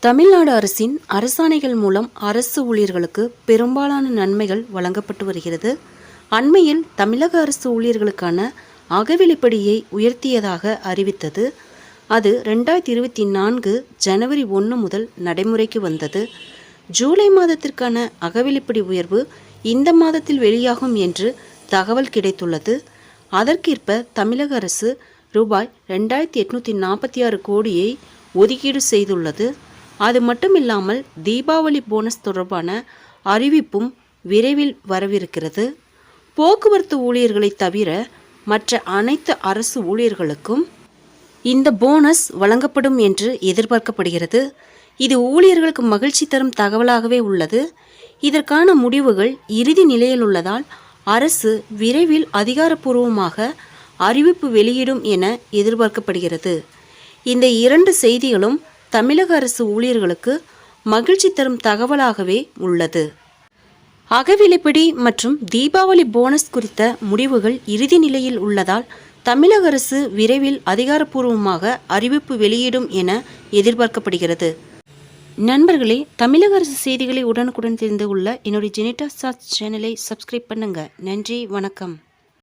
தமிழ்நாடு அரசின் அரசாணைகள் மூலம் அரசு ஊழியர்களுக்கு பெரும்பாலான நன்மைகள் வழங்கப்பட்டு வருகிறது. அண்மையில் தமிழக அரசு ஊழியர்களுக்கான அகவிலைப்படியை உயர்த்தியதாக அறிவித்தது. அது 2024 ஜனவரி 1 முதல் நடைமுறைக்கு வந்தது. ஜூலை மாதத்திற்கான அகவிலைப்படி உயர்வு இந்த மாதத்தில் வெளியாகும் என்று தகவல் கிடைத்துள்ளது. அதற்கேற்ப தமிழக அரசு ரூபாய் 2846 கோடியை ஒதுக்கீடு செய்துள்ளது. அது மட்டுமில்லாமல் தீபாவளி போனஸ் தொடர்பான அறிவிப்பும் விரைவில் வரவிருக்கிறது. போக்குவரத்து ஊழியர்களை தவிர மற்ற அனைத்து அரசு ஊழியர்களுக்கும் இந்த போனஸ் வழங்கப்படும் என்று எதிர்பார்க்கப்படுகிறது. இது ஊழியர்களுக்கு மகிழ்ச்சி தரும் தகவலாகவே உள்ளது. இதற்கான முடிவுகள் இறுதி நிலையில் உள்ளதால் அரசு விரைவில் அதிகாரப்பூர்வமாக அறிவிப்பு வெளியிடும் என எதிர்பார்க்கப்படுகிறது. இந்த இரண்டு செய்திகளும் தமிழக அரசு ஊழியர்களுக்கு மகிழ்ச்சி தரும் தகவலாகவே உள்ளது. அகவிலைப்படி மற்றும் தீபாவளி போனஸ் குறித்த முடிவுகள் இறுதி நிலையில் உள்ளதால் தமிழக அரசு விரைவில் அதிகாரப்பூர்வமாக அறிவிப்பு வெளியிடும் என எதிர்பார்க்கப்படுகிறது. நண்பர்களே, தமிழக அரசு செய்திகளை உடனுக்குடன் தெரிந்து கொள்ள என்னுடைய ஜெனிட்டா சாட்ஸ் சேனலை சப்ஸ்கிரைப் பண்ணுங்க. நன்றி, வணக்கம்.